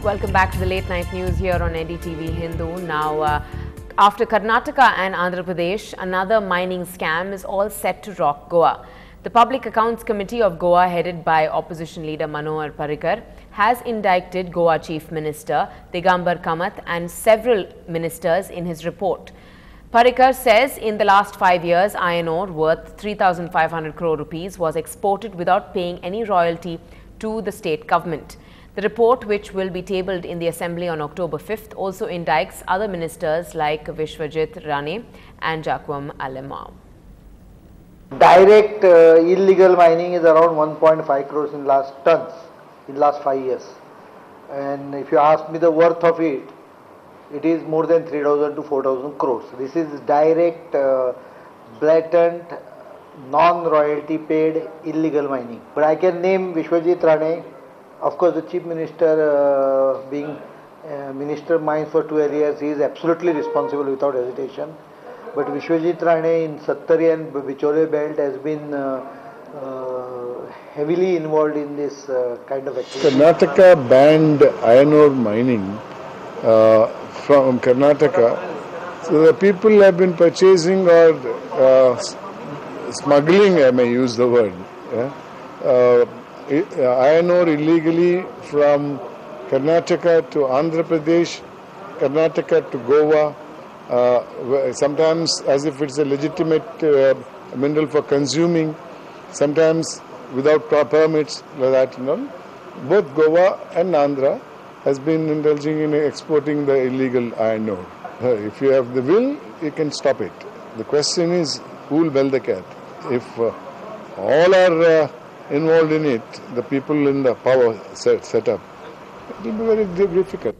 Welcome back to the late night news here on NDTV Hindu. Now, after Karnataka and Andhra Pradesh, another mining scam is all set to rock Goa. The Public Accounts Committee of Goa, headed by opposition leader Manohar Parrikar, has indicted Goa Chief Minister Digambar Kamath and several ministers in his report. Parrikar says in the last 5 years, iron ore worth 3,500 crore rupees was exported without paying any royalty to the state government. The report, which will be tabled in the Assembly on October 5th, also indicts other ministers like Vishwajit Rane and Jaquam Alemao. Direct illegal mining is around 1.5 crores in last 5 years. And if you ask me the worth of it, it is more than 3,000 to 4,000 crores. This is direct, blatant, non-royalty paid illegal mining. But I can name Vishwajit Rane. Of course, the Chief Minister, being Minister of Mines for 12 years, he is absolutely responsible without hesitation. But Vishwajit Rane in Sattari and Bichole belt has been heavily involved in this kind of activity. Karnataka banned iron ore mining from Karnataka. So the people have been purchasing or smuggling, I may use the word, iron ore illegally from Karnataka to Andhra Pradesh, Karnataka to Goa, sometimes as if it's a legitimate mineral for consuming, sometimes without permits, like that, you know. Both Goa and Andhra has been indulging in exporting the illegal iron ore. If you have the will, you can stop it. The question is, who will bell the cat? If all are involved in it, the people in the power set up, it will be very difficult.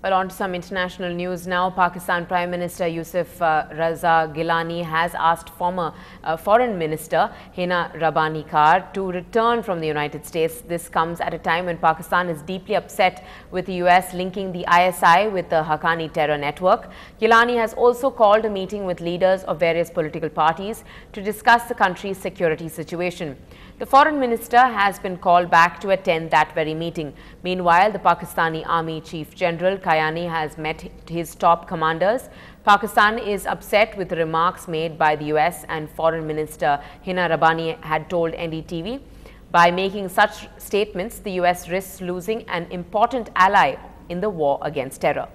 Well, on to some international news now. Pakistan Prime Minister Yusuf Raza Gilani has asked former Foreign Minister Hina Rabbani Kar to return from the United States. This comes at a time when Pakistan is deeply upset with the US linking the ISI with the Haqqani terror network. Gilani has also called a meeting with leaders of various political parties to discuss the country's security situation. The Foreign Minister has been called back to attend that very meeting. Meanwhile, the Pakistani Army Chief General Kayani has met his top commanders. Pakistan is upset with the remarks made by the US, and Foreign Minister Hina Rabbani had told NDTV, by making such statements, the US risks losing an important ally in the war against terror.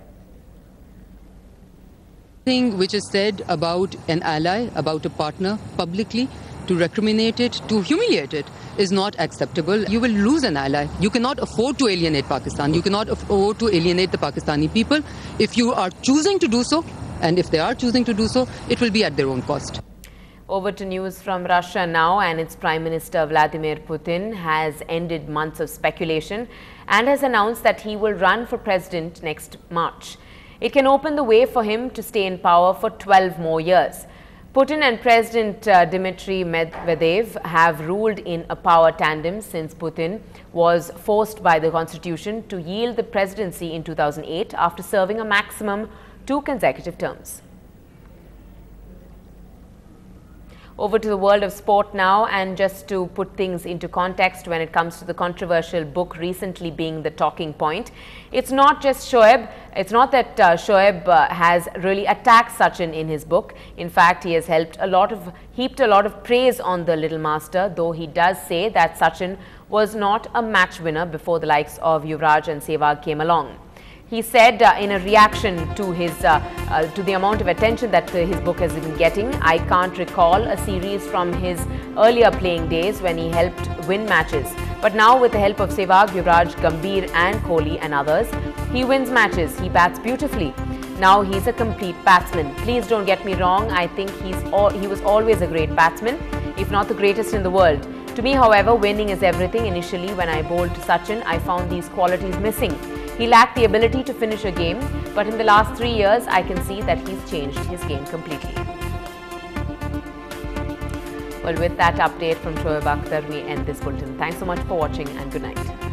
Thing which is said about an ally, about a partner publicly, to recriminate it, to humiliate it, is not acceptable. You will lose an ally. You cannot afford to alienate Pakistan. You cannot afford to alienate the Pakistani people. If you are choosing to do so, and if they are choosing to do so, it will be at their own cost. Over to news from Russia now, and its Prime Minister Vladimir Putin has ended months of speculation and has announced that he will run for president next March. It can open the way for him to stay in power for 12 more years. Putin and President Dmitry Medvedev have ruled in a power tandem since Putin was forced by the constitution to yield the presidency in 2008 after serving a maximum 2 consecutive terms. Over to the world of sport now, and just to put things into context when it comes to the controversial book recently being the talking point, it's not just Shoaib. It's not that Shoaib has really attacked Sachin in his book. In fact, he has heaped a lot of praise on the little master, though he does say that Sachin was not a match winner before the likes of Yuvraj and Sehwag came along. He said in a reaction to the amount of attention that his book has been getting, I can't recall a series from his earlier playing days when he helped win matches. But now with the help of Sehwag, Yuvraj, Gambhir and Kohli and others, he wins matches. He bats beautifully. Now he's a complete batsman. Please don't get me wrong. I think he was always a great batsman, if not the greatest in the world. To me, however, winning is everything. Initially, when I bowled to Sachin, I found these qualities missing. He lacked the ability to finish a game, but in the last 3 years, I can see that he's changed his game completely. Well, with that update from Shoaib Akhtar, we end this bulletin. Thanks so much for watching and good night.